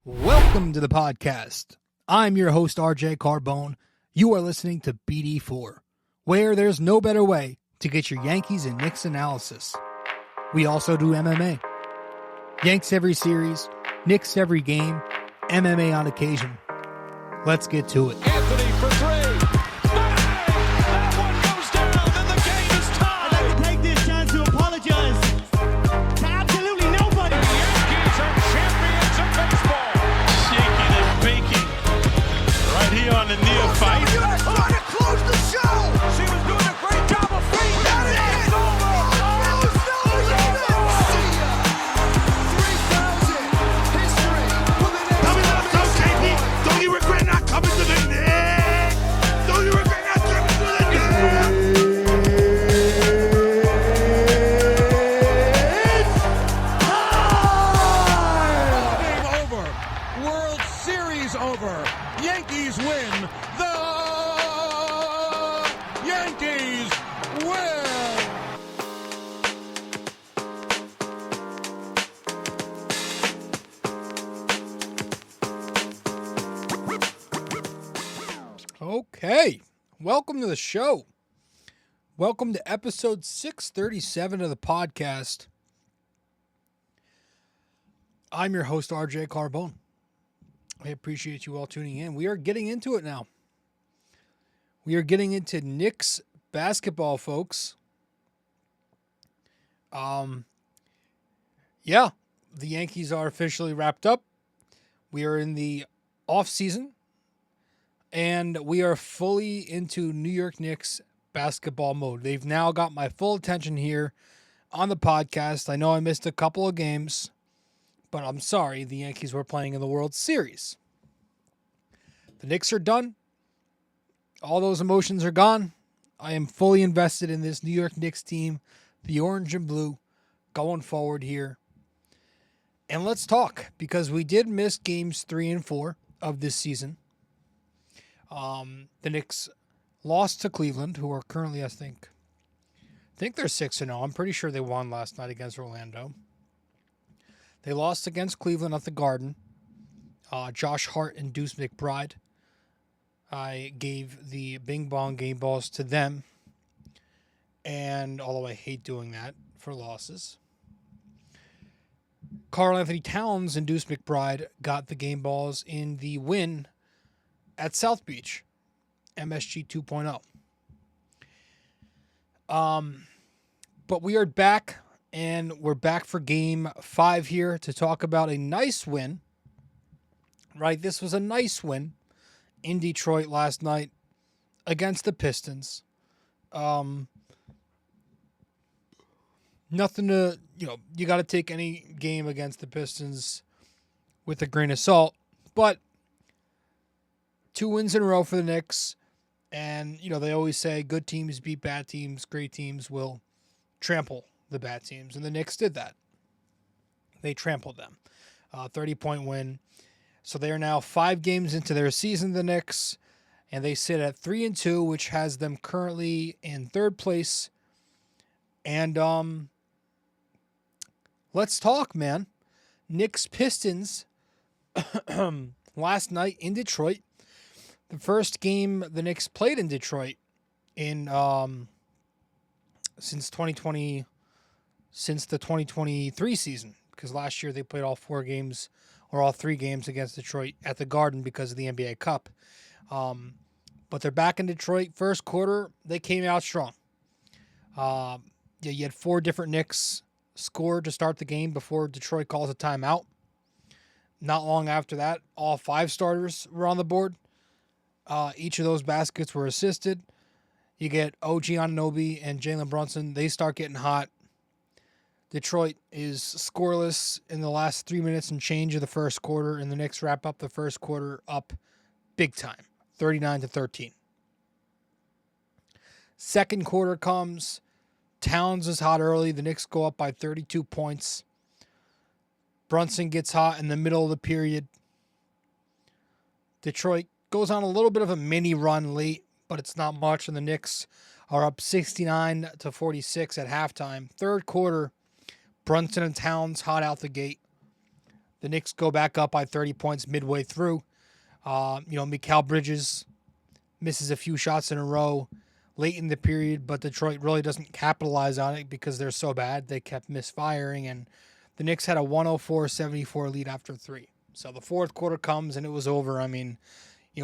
Welcome to the podcast. I'm your host, RJ Carbone. You are listening to BD4, where there's no better way to get your Yankees and Knicks analysis. We also do MMA. Yanks every series, Knicks every game, MMA on occasion. Let's get to it. Anthony for three. Bang! That one goes down, and the game is tied. I'd like to take this chance to apologize to absolutely nobody. The Yankees are champions of baseball. Shaking and baking right here on the neophyte. You guys trying to close the show. She was doing a great job of feeding that. It's over. Coming up, so Katie, don't you regret not coming to the Knicks? Don't you regret not coming to the Knicks? Game over. World Series over. Yankees win. The Yankees win. Okay, welcome to the show. Welcome to episode 637 of the podcast. I'm your host, RJ Carbone. I appreciate you all tuning in. We are getting into it now. We are getting into Knicks basketball, folks. Yeah, the Yankees are officially wrapped up. We are in the off season. And we are fully into New York Knicks basketball mode. They've now got my full attention here on the podcast. I know I missed a couple of games, but I'm sorry. The Yankees were playing in the World Series. The Knicks are done. All those emotions are gone. I am fully invested in this New York Knicks team, the orange and blue, going forward here. And let's talk, because we did miss games 3 and 4 of this season. The Knicks lost to Cleveland, who are currently, I think they're 6-0. I'm pretty sure they won last night against Orlando. They lost against Cleveland at the Garden. Josh Hart and Deuce McBride. I gave the Bing Bong game balls to them. And although I hate doing that for losses, Karl Anthony Towns and Deuce McBride got the game balls in the win at South Beach, MSG 2.0. But we are back, and we're back for Game 5 here to talk about a nice win. Right, this was a nice win in Detroit last night against the Pistons. Nothing to, you got to take any game against the Pistons with a grain of salt, but 2 wins in a row for the Knicks. And, they always say good teams beat bad teams. Great teams will trample the bad teams. And the Knicks did that. They trampled them. 30-point win. So they are now 5 games into their season, the Knicks. And they sit at 3-2, which has them currently in 3rd place. And let's talk, man. Knicks Pistons last night in Detroit. The first game the Knicks played in Detroit in since the 2023 season, because last year they played all 4 games or all 3 games against Detroit at the Garden because of the NBA Cup. But they're back in Detroit. First quarter, they came out strong. You had 4 different Knicks score to start the game before Detroit calls a timeout. Not long after that, all 5 starters were on the board. Each of those baskets were assisted. You get OG Anunoby and Jalen Brunson. They start getting hot. Detroit is scoreless in the last 3 minutes and change of the first quarter, and the Knicks wrap up the first quarter up big time, 39-13. Second quarter comes. Towns is hot early. The Knicks go up by 32 points. Brunson gets hot in the middle of the period. Detroit goes on a little bit of a mini run late, but it's not much, and the Knicks are up 69-46 at halftime. Third quarter, Brunson and Towns hot out the gate. The Knicks go back up by 30 points midway through. Mikal Bridges misses a few shots in a row late in the period, but Detroit really doesn't capitalize on it because they're so bad. They kept misfiring, and the Knicks had a 104-74 lead after 3. So the fourth quarter comes, and it was over. I mean,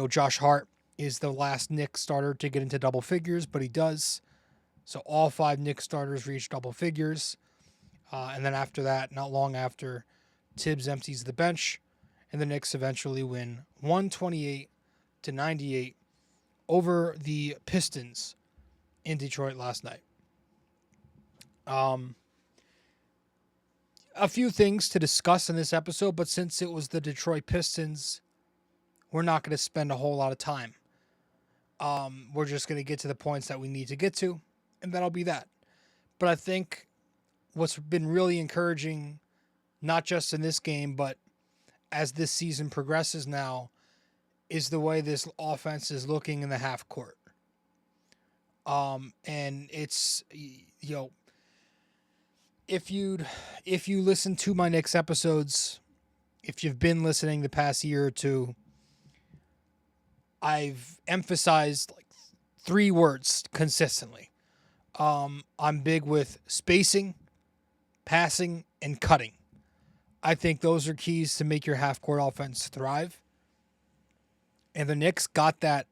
Josh Hart is the last Knicks starter to get into double figures, but he does. So all 5 Knicks starters reach double figures. And then after that, not long after, Tibbs empties the bench, and the Knicks eventually win 128-98 over the Pistons in Detroit last night. A few things to discuss in this episode, but since it was the Detroit Pistons, we're not going to spend a whole lot of time. We're just going to get to the points that we need to get to, and that'll be that. But I think what's been really encouraging, not just in this game, but as this season progresses now, is the way this offense is looking in the half court. And it's, if you listen to my Knicks episodes, if you've been listening the past year or two, I've emphasized like 3 words consistently. I'm big with spacing, passing, and cutting. I think those are keys to make your half-court offense thrive. And the Knicks got that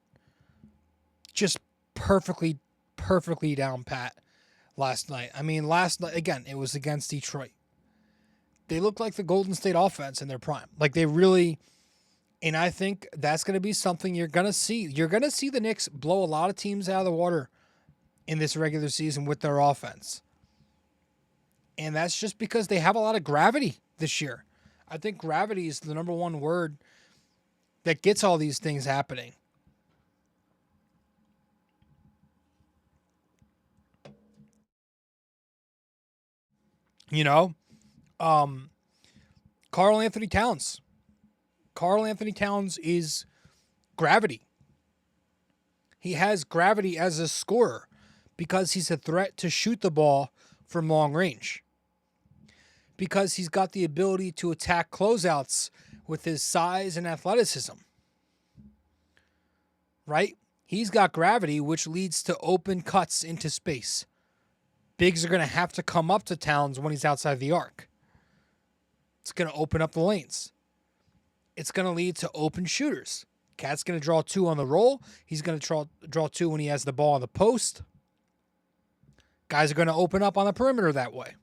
just perfectly down pat last night. I mean, last night, again, it was against Detroit. They looked like the Golden State offense in their prime. Like, they really... And I think that's going to be something you're going to see. You're going to see the Knicks blow a lot of teams out of the water in this regular season with their offense. And that's just because they have a lot of gravity this year. I think gravity is the number one word that gets all these things happening. Karl Anthony Towns. Karl Anthony Towns is gravity. He has gravity as a scorer because he's a threat to shoot the ball from long range. Because he's got the ability to attack closeouts with his size and athleticism. Right? He's got gravity, which leads to open cuts into space. Bigs are going to have to come up to Towns when he's outside the arc. It's going to open up the lanes. It's going to lead to open shooters. Cat's going to draw 2 on the roll. He's going to draw 2 when he has the ball on the post. Guys are going to open up on the perimeter that way.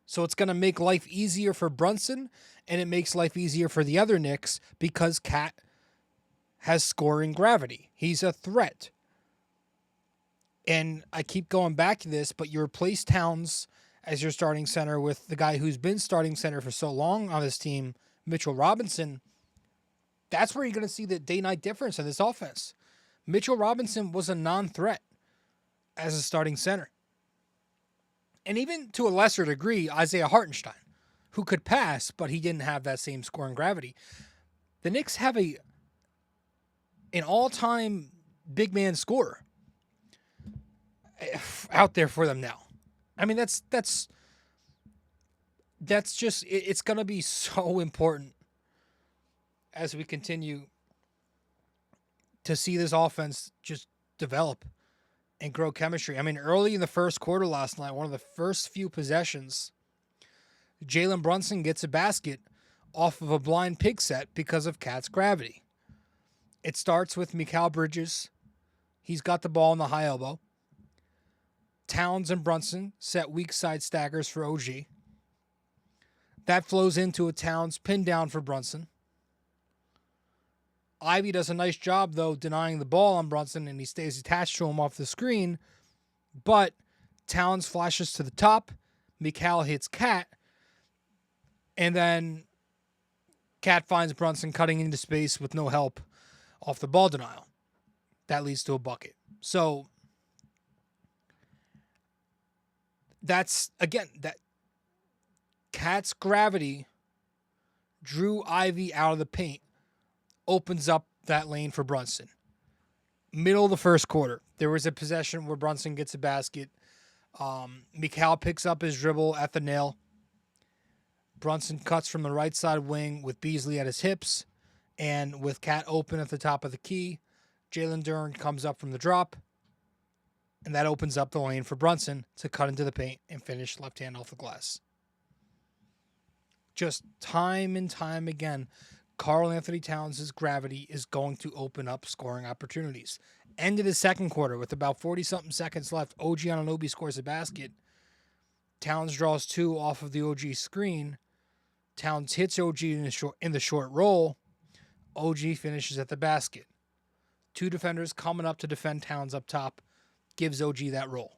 So it's going to make life easier for Brunson, and it makes life easier for the other Knicks because Cat has scoring gravity. He's a threat. And I keep going back to this, but you replace Towns as your starting center with the guy who's been starting center for so long on this team, Mitchell Robinson. That's where you're going to see the day-night difference in this offense. Mitchell Robinson was a non-threat as a starting center. And even to a lesser degree, Isaiah Hartenstein, who could pass, but he didn't have that same scoring gravity. The Knicks have an all-time big man scorer out there for them now. I mean, that's just, it's going to be so important as we continue to see this offense just develop and grow chemistry. I mean, early in the first quarter last night, one of the first few possessions, Jalen Brunson gets a basket off of a blind pig set because of Cat's gravity. It starts with Mikal Bridges. He's got the ball in the high elbow. Towns and Brunson set weak side staggers for OG. That flows into a Towns pin down for Brunson. Ivy does a nice job, though, denying the ball on Brunson, and he stays attached to him off the screen. But Towns flashes to the top. Mikal hits Cat. And then Cat finds Brunson cutting into space with no help off the ball denial. That leads to a bucket. So that's, again, that Cat's gravity drew Ivy out of the paint, opens up that lane for Brunson. Middle of the first quarter, there was a possession where Brunson gets a basket. Mikal picks up his dribble at the nail. Brunson cuts from the right side wing with Beasley at his hips, and with Cat open at the top of the key, Jalen Duren comes up from the drop, and that opens up the lane for Brunson to cut into the paint and finish left hand off the glass. Just time and time again, Karl Anthony Towns' gravity is going to open up scoring opportunities. End of the second quarter with about 40-something seconds left, OG Anunoby scores a basket. Towns draws two off of the OG screen. Towns hits OG in the short roll. OG finishes at the basket. Two defenders coming up to defend Towns up top. Gives OG that roll.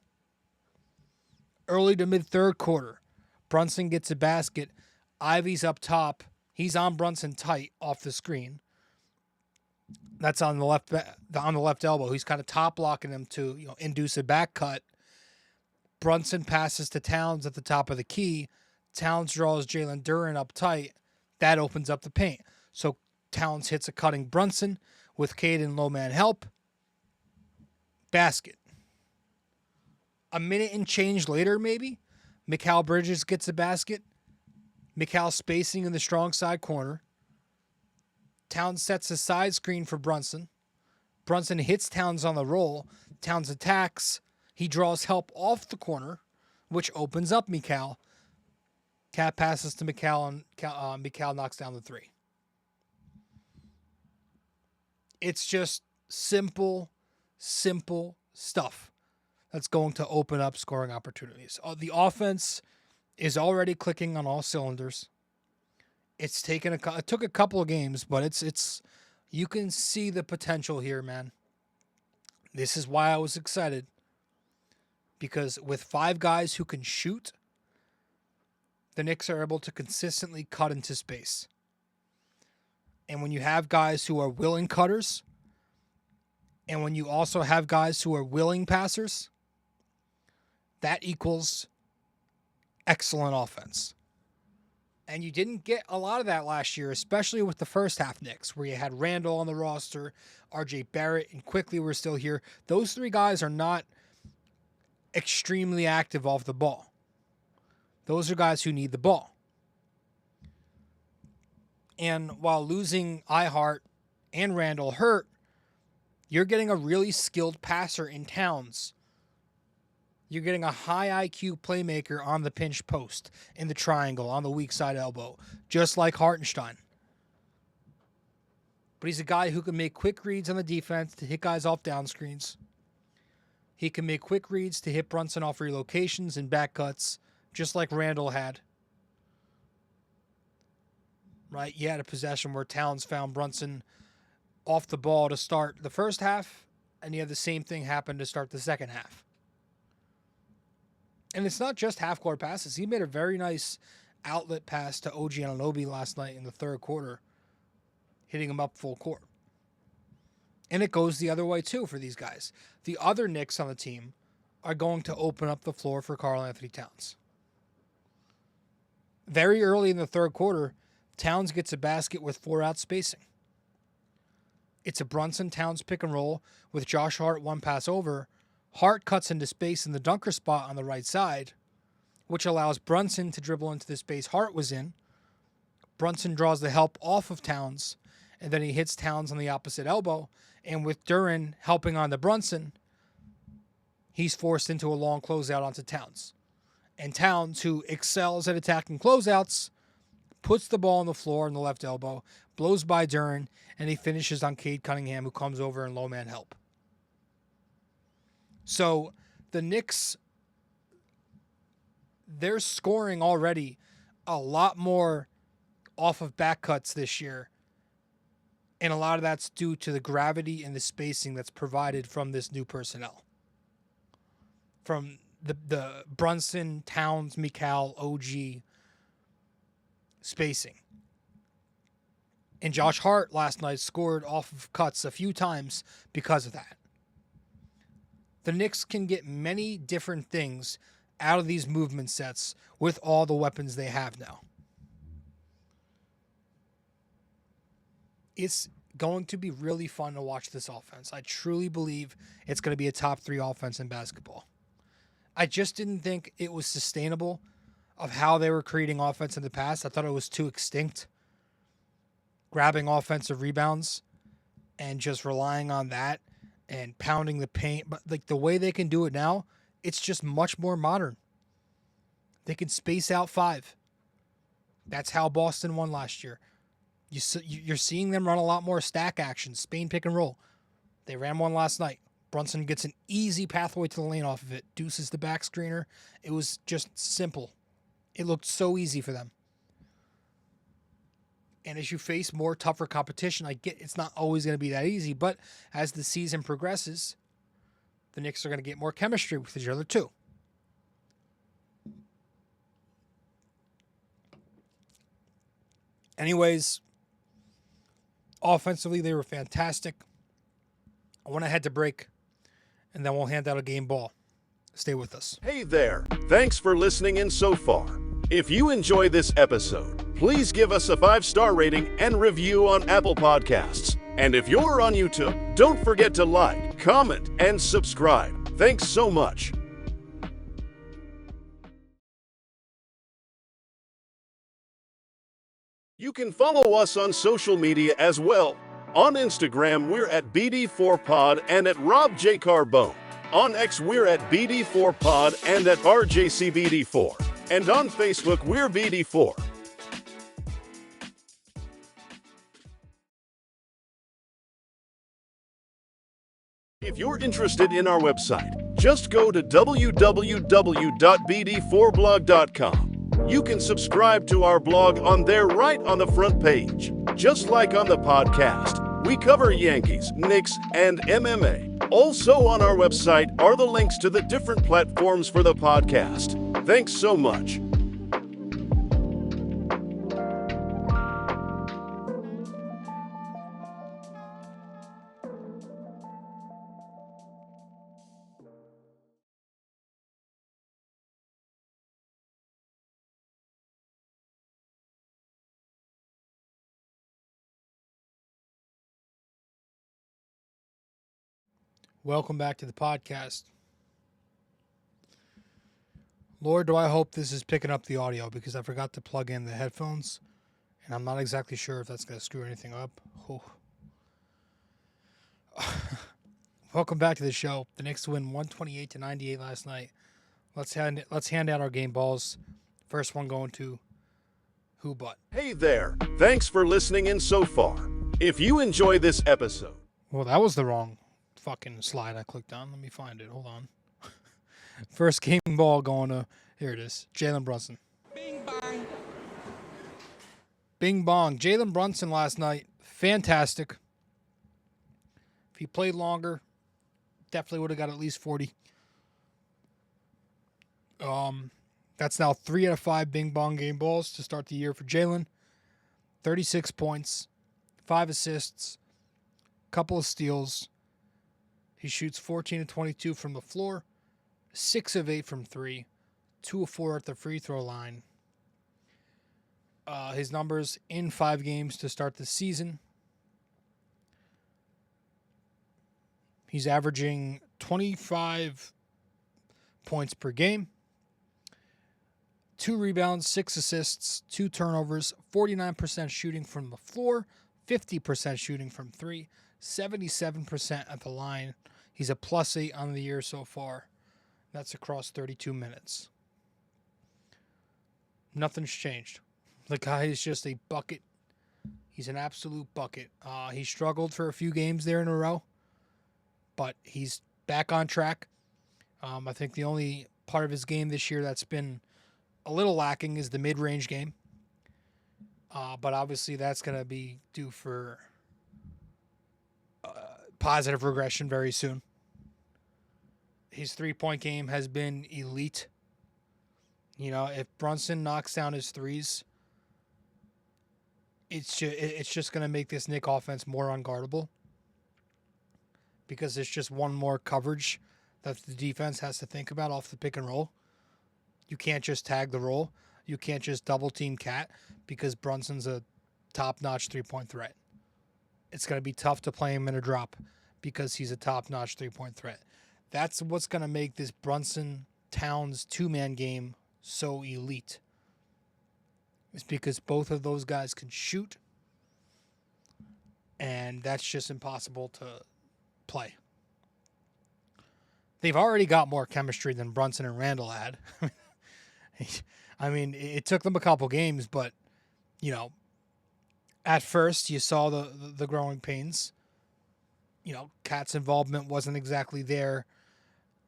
Early to mid-third quarter, Brunson gets a basket. Ivy's up top. He's on Brunson tight off the screen. That's on the left elbow. He's kind of top blocking him to induce a back cut. Brunson passes to Towns at the top of the key. Towns draws Jalen Duren up tight. That opens up the paint. So Towns hits a cutting Brunson with Cade and low man help. Basket. A minute and change later, maybe, Mikal Bridges gets a basket. Mikal spacing in the strong side corner. Towns sets a side screen for Brunson. Brunson hits Towns on the roll. Towns attacks. He draws help off the corner, which opens up Mikal. Cat passes to Mikal, and Mikal knocks down the three. It's just simple stuff that's going to open up scoring opportunities. The offense is already clicking on all cylinders. It took a couple of games, but it's you can see the potential here, man. This is why I was excited. Because with five guys who can shoot, the Knicks are able to consistently cut into space. And when you have guys who are willing cutters, and when you also have guys who are willing passers, that equals excellent offense. And you didn't get a lot of that last year, especially with the first half Knicks, where you had Randall on the roster, RJ Barrett, and Quickly were still here. Those three guys are not extremely active off the ball. Those are guys who need the ball. And while losing iHeart and Randall hurt, you're getting a really skilled passer in Towns. You're getting a high IQ playmaker on the pinch post, in the triangle, on the weak side elbow, just like Hartenstein. But he's a guy who can make quick reads on the defense to hit guys off down screens. He can make quick reads to hit Brunson off relocations and back cuts, just like Randall had. Right? You had a possession where Towns found Brunson off the ball to start the first half, and you had the same thing happen to start the second half. And it's not just half-court passes. He made a very nice outlet pass to OG Anunoby last night in the third quarter, hitting him up full court. And it goes the other way, too, for these guys. The other Knicks on the team are going to open up the floor for Karl Anthony Towns. Very early in the third quarter, Towns gets a basket with 4-out spacing. It's a Brunson-Towns pick and roll with Josh Hart one pass over. Hart cuts into space in the dunker spot on the right side, which allows Brunson to dribble into the space Hart was in. Brunson draws the help off of Towns, and then he hits Towns on the opposite elbow. And with Duren helping on the Brunson, he's forced into a long closeout onto Towns. And Towns, who excels at attacking closeouts, puts the ball on the floor on the left elbow, blows by Duren, and he finishes on Cade Cunningham, who comes over and low man help. So the Knicks, they're scoring already a lot more off of back cuts this year. And a lot of that's due to the gravity and the spacing that's provided from this new personnel. From the Brunson, Towns, Mikal, OG spacing. And Josh Hart last night scored off of cuts a few times because of that. The Knicks can get many different things out of these movement sets with all the weapons they have now. It's going to be really fun to watch this offense. I truly believe it's going to be a top 3 offense in basketball. I just didn't think it was sustainable of how they were creating offense in the past. I thought it was too extinct. Grabbing offensive rebounds and just relying on that and pounding the paint. But like the way they can do it now, it's just much more modern. They can space out 5. That's how Boston won last year. You're seeing them run a lot more stack action, Spain pick and roll. They ran one last night. Brunson gets an easy pathway to the lane off of it. Deuce is the back screener. It was just simple. It looked so easy for them. And as you face more tougher competition, I get it's not always going to be that easy, but as the season progresses, the Knicks are going to get more chemistry with each other too. Anyways, offensively, they were fantastic. I want to head to break, and then we'll hand out a game ball. Stay with us. Hey there, thanks for listening in so far. If you enjoy this episode, please give us a 5-star rating and review on Apple Podcasts. And if you're on YouTube, don't forget to like, comment, and subscribe. Thanks so much. You can follow us on social media as well. On Instagram, we're at BD4Pod and at Rob J. Carbone. On X, we're at BD4Pod and at RJCBD4. And on Facebook, we're BD4. If you're interested in our website, just go to www.bd4blog.com. You can subscribe to our blog on there right on the front page. Just like on the podcast, we cover Yankees, Knicks, and MMA. Also on our website are the links to the different platforms for the podcast. Thanks so much. Welcome back to the podcast. Lord, do I hope this is picking up the audio because I forgot to plug in the headphones, and I'm not exactly sure if that's going to screw anything up. Oh. Welcome back to the show. The Knicks win 128-98 last night. Let's hand out our game balls. First one going to who but. Hey there, thanks for listening in so far. If you enjoy this episode. Well, that was the wrong fucking slide I clicked on. Let me find it. Hold on. First game ball going to, here it is, Jalen Brunson. Bing bang. Bing bong. Jalen Brunson last night, fantastic. If he played longer, definitely would have got at least 40. That's now 3 out of 5 bing bong game balls to start the year for Jalen. 36 points, 5 assists, couple of steals. He shoots 14 of 22 from the floor, 6 of 8 from 3, 2 of 4 at the free throw line. His numbers in 5 games to start the season. He's averaging 25 points per game, 2 rebounds, 6 assists, 2 turnovers, 49% shooting from the floor, 50% shooting from 3, 77% at the line. He's a +8 on the year so far. That's across 32 minutes. Nothing's changed. The guy is just a bucket. He's an absolute bucket. He struggled for a few games there in a row, but he's back on track. I think the only part of his game this year that's been a little lacking is the mid-range game. But obviously that's going to be due for positive regression very soon. His 3-point game has been elite. You know, if Brunson knocks down his threes, it's just going to make this Knick offense more unguardable because it's just one more coverage that the defense has to think about off the pick and roll. You can't just tag the roll. You can't just double team Cat because Brunson's a top-notch 3-point threat. It's going to be tough to play him in a drop because he's a top-notch 3-point threat. That's what's going to make this Brunson-Towns 2-man game so elite. is because both of those guys can shoot, and that's just impossible to play. They've already got more chemistry than Brunson and Randall had. I mean, it took them a couple games, but, you know, at first you saw the growing pains. You know, Cat's involvement wasn't exactly there.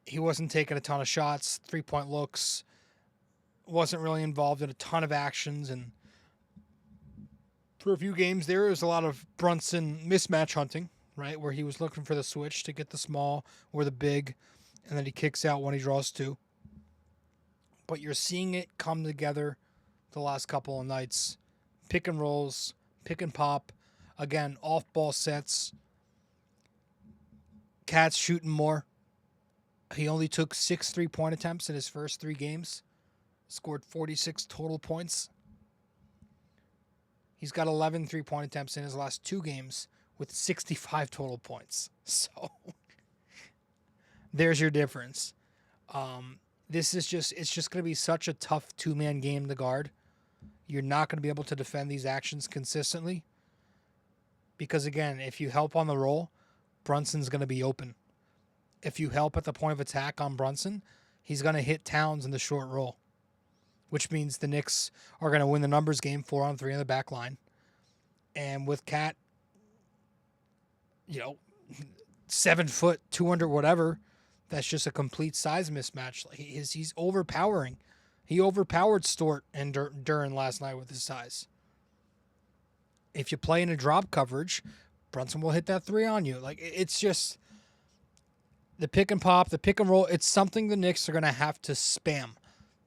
He wasn't taking a ton of shots, 3-point looks, wasn't really involved in a ton of actions, and for a few games there was a lot of Brunson mismatch hunting, right, where he was looking for the switch to get the small or the big, and then he kicks out when he draws two. But you're seeing it come together the last couple of nights. Pick and rolls, pick and pop, again, off-ball sets. Cat's shooting more. He only took 6 3-point attempts in his first 3 games. Scored 46 total points. He's got 11 3-point attempts in his last 2 games with 65 total points. So there's your difference. It's just going to be such a tough 2-man game to guard. You're not going to be able to defend these actions consistently. Because again, if you help on the roll, Brunson's going to be open. If you help at the point of attack on Brunson, he's going to hit Towns in the short roll, which means the Knicks are going to win the numbers game 4-on-3 on the back line. And with Cat, 7 foot, 200 whatever, that's just a complete size mismatch. He's overpowering. He overpowered Stort and Duran last night with his size. If you play in a drop coverage, Brunson will hit that 3 on you. It's just the pick and pop, the pick and roll. It's something the Knicks are going to have to spam.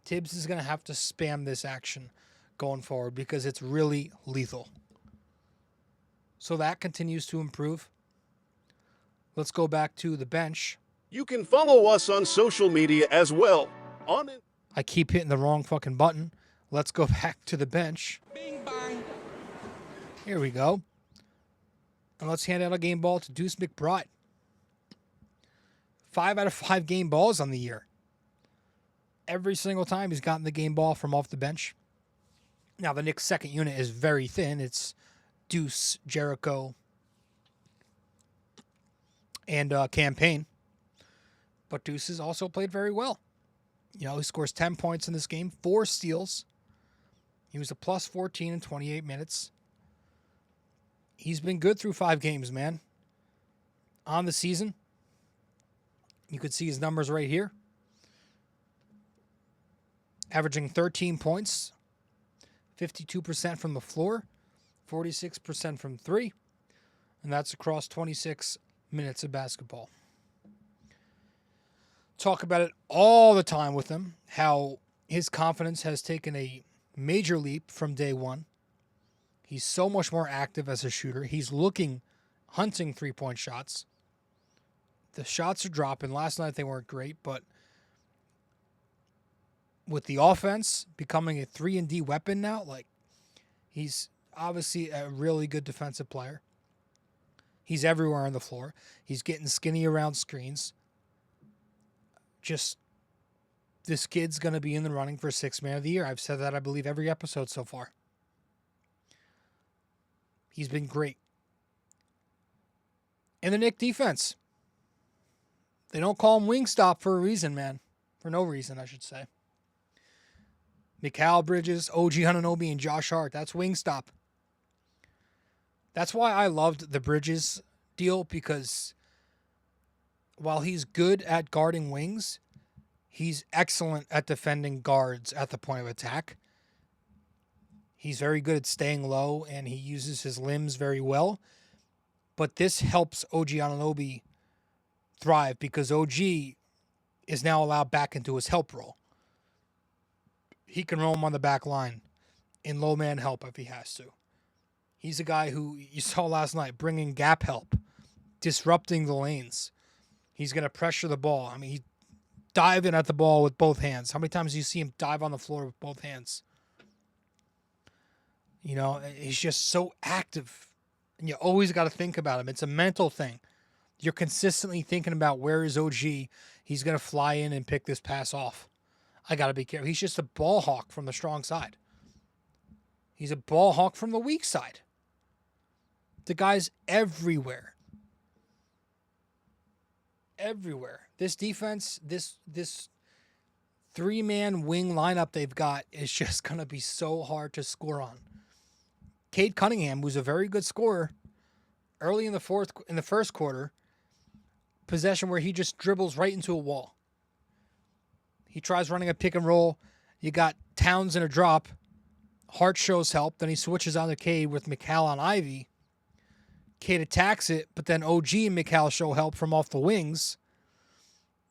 Tibbs is going to have to spam this action going forward because it's really lethal. So that continues to improve. Let's go back to the bench. You can follow us on social media as well. I keep hitting the wrong fucking button. Let's go back to the bench. Bing bang. Here we go. And let's hand out a game ball to Deuce McBride. 5 out of 5 game balls on the year. Every single time he's gotten the game ball from off the bench. Now, the Knicks' second unit is very thin. It's Deuce, Jericho, and Campaign. But Deuce has also played very well. He scores 10 points in this game, 4 steals. He was a plus 14 in 28 minutes. He's been good through 5 games, man. On the season, you could see his numbers right here. Averaging 13 points, 52% from the floor, 46% from 3, and that's across 26 minutes of basketball. Talk about it all the time with him, how his confidence has taken a major leap from day one. He's so much more active as a shooter. He's hunting 3-point shots. The shots are dropping. Last night they weren't great, but with the offense becoming a 3-and-D weapon now, he's obviously a really good defensive player. He's everywhere on the floor. He's getting skinny around screens. Just, this kid's going to be in the running for 6th man of the year. I've said that, I believe, every episode so far. He's been great. And the Knick defense. They don't call him Wingstop for a reason, man. For no reason, I should say. Mikal Bridges, OG Anunoby, and Josh Hart. That's Wingstop. That's why I loved the Bridges deal, because while he's good at guarding wings, he's excellent at defending guards at the point of attack. He's very good at staying low, and he uses his limbs very well. But this helps OG Anunoby thrive because OG is now allowed back into his help role. He can roam on the back line in low man help if he has to. He's a guy who you saw last night bringing gap help, disrupting the lanes. He's going to pressure the ball. I mean, he's diving at the ball with both hands. How many times do you see him dive on the floor with both hands? He's just so active. And you always got to think about him. It's a mental thing. You're consistently thinking about where is OG. He's going to fly in and pick this pass off. I got to be careful. He's just a ball hawk from the strong side. He's a ball hawk from the weak side. The guy's everywhere. Everywhere. This defense, this three-man wing lineup they've got is just going to be so hard to score on. Cade Cunningham, who's a very good scorer, early in the first quarter, possession where he just dribbles right into a wall. He tries running a pick and roll. You got Towns in a drop. Hart shows help. Then he switches on to Cade with McCall on Ivy. Cade attacks it, but then OG and McCall show help from off the wings.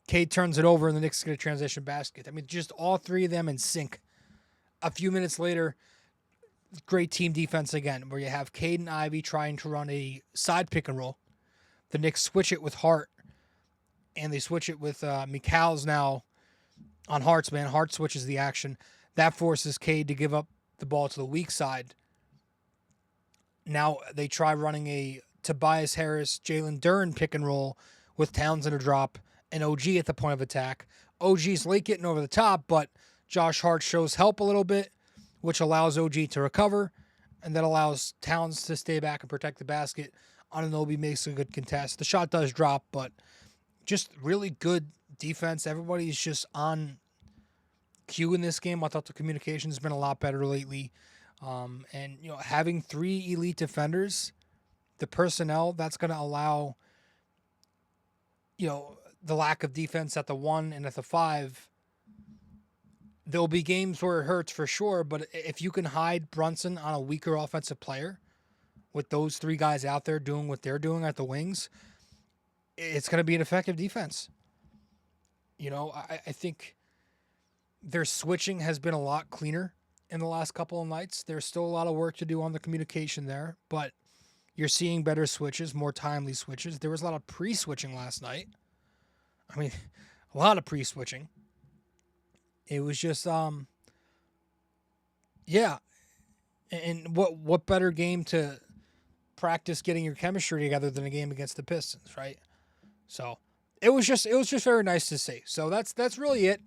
Cade turns it over, and the Knicks get a transition basket. I mean, just all three of them in sync. A few minutes later, great team defense again, where you have Cade and Ivy trying to run a side pick and roll. The Knicks switch it with Hart, and they switch it with McCall's now on Hart's man. Hart switches the action. That forces Cade to give up the ball to the weak side. Now they try running a Tobias Harris, Jalen Duren pick and roll with Towns in a drop and OG at the point of attack. OG's late getting over the top, but Josh Hart shows help a little bit, which allows OG to recover, and that allows Towns to stay back and protect the basket. Anunoby makes a good contest. The shot does drop, but just really good defense. Everybody's just on cue in this game. I thought the communication's been a lot better lately. And, having three elite defenders, the personnel, that's going to allow, the lack of defense at the 1 and at the 5. There'll be games where it hurts for sure, but if you can hide Brunson on a weaker offensive player with those three guys out there doing what they're doing at the wings, it's going to be an effective defense. I think their switching has been a lot cleaner in the last couple of nights. There's still a lot of work to do on the communication there, but you're seeing better switches, more timely switches. There was a lot of pre-switching last night. I mean, a lot of pre-switching. It was just, yeah. And what better game to practice getting your chemistry together than a game against the Pistons, right? So it was just very nice to see. So that's really it.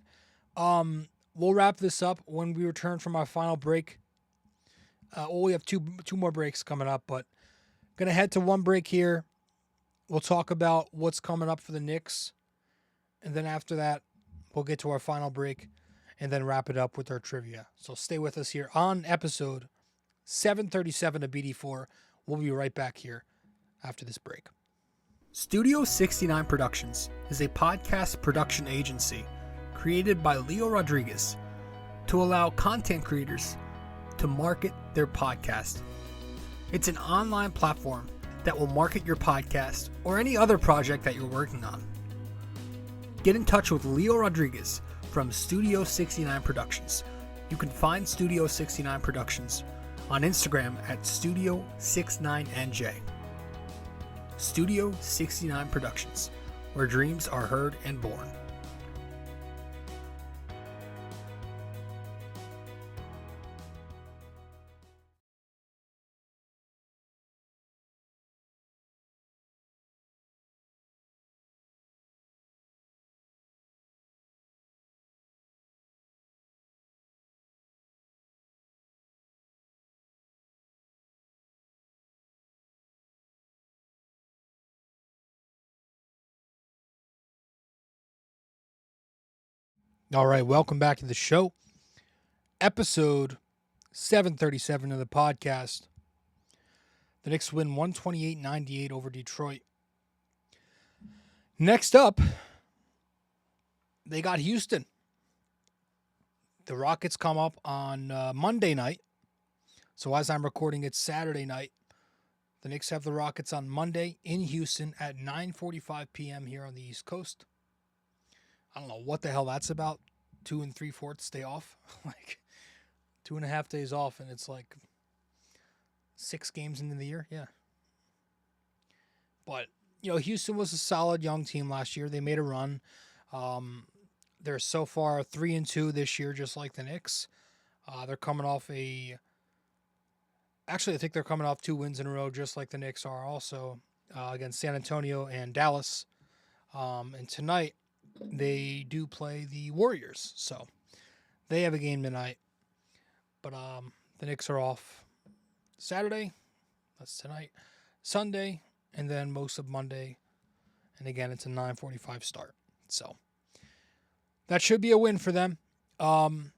We'll wrap this up when we return from our final break. We have two more breaks coming up, but gonna head to one break here. We'll talk about what's coming up for the Knicks, and then after that, we'll get to our final break, and then wrap it up with our trivia. So stay with us here on episode 737 of BD4. We'll be right back here after this break. Studio 69 Productions is a podcast production agency created by Leo Rodriguez to allow content creators to market their podcast. It's an online platform that will market your podcast or any other project that you're working on. Get in touch with Leo Rodriguez from Studio 69 Productions. You can find Studio 69 Productions on Instagram at Studio69NJ. Studio 69 Productions, where dreams are heard and born. All right, welcome back to the show. Episode 737 of the podcast. The Knicks win 128-98 over Detroit. Next up, they got Houston. The Rockets come up on Monday night. So as I'm recording, it's Saturday night. The Knicks have the Rockets on Monday in Houston at 9:45 p.m. here on the East Coast. I don't know what the hell that's about. 2 3/4 day off. Like 2.5 days off, and it's like 6 games into the year. Yeah. But, Houston was a solid young team last year. They made a run. They're so far 3-2 this year, just like the Knicks. They're coming off actually, I think they're coming off 2 wins in a row, just like the Knicks are also against San Antonio and Dallas. And tonight, they do play the Warriors, so they have a game tonight. But The Knicks are off Saturday. That's tonight. Sunday, and then most of Monday. And again, it's a 9:45 start. So that should be a win for them. And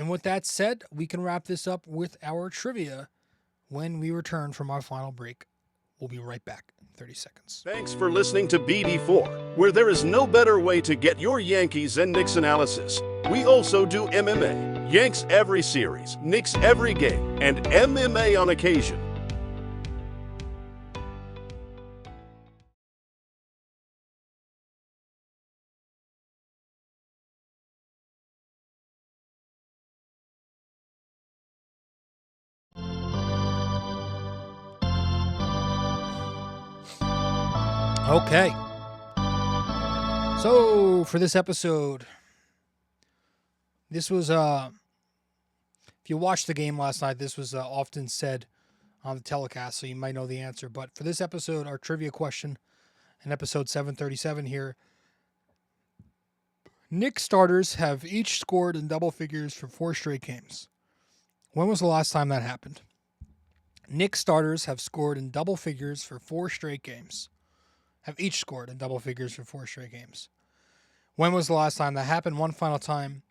with that said, we can wrap this up with our trivia when we return from our final break. We'll be right back in 30 seconds. Thanks for listening to BD4, where there is no better way to get your Yankees and Knicks analysis. We also do MMA, Yanks every series, Knicks every game, and MMA on occasion. Okay. So for this episode, this was if you watched the game last night, this was often said on the telecast, so you might know the answer. But for this episode, our trivia question in episode 737 here, Knicks starters have each scored in double figures for 4 straight games. When was the last time that happened? Knicks starters have scored in double figures for 4 straight games. Have each scored in double figures for 4 straight games. When was the last time that happened? One final time.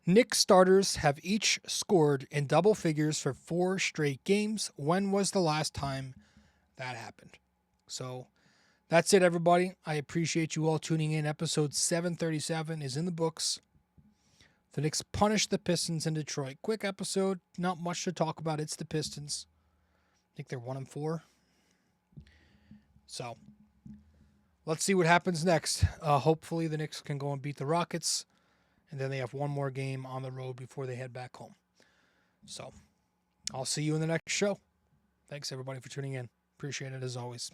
Knicks starters have each scored in double figures for 4 straight games. When was the last time that happened? So that's it, everybody. I appreciate you all tuning in. Episode 737 is in the books. The Knicks punished the Pistons in Detroit. Quick episode, not much to talk about. It's the Pistons. I think they're 1-4. So let's see what happens next. Hopefully the Knicks can go and beat the Rockets. And then they have one more game on the road before they head back home. So I'll see you in the next show. Thanks, everybody, for tuning in. Appreciate it as always.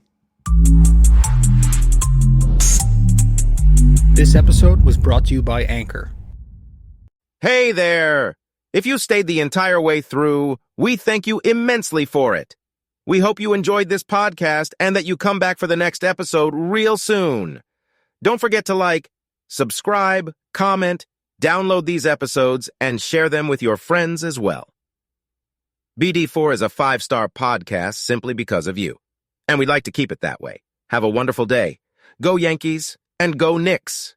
This episode was brought to you by Anchor. Hey there! If you stayed the entire way through, we thank you immensely for it. We hope you enjoyed this podcast and that you come back for the next episode real soon. Don't forget to like, subscribe, comment, download these episodes, and share them with your friends as well. BD4 is a 5-star podcast simply because of you. And we'd like to keep it that way. Have a wonderful day. Go Yankees and go Knicks!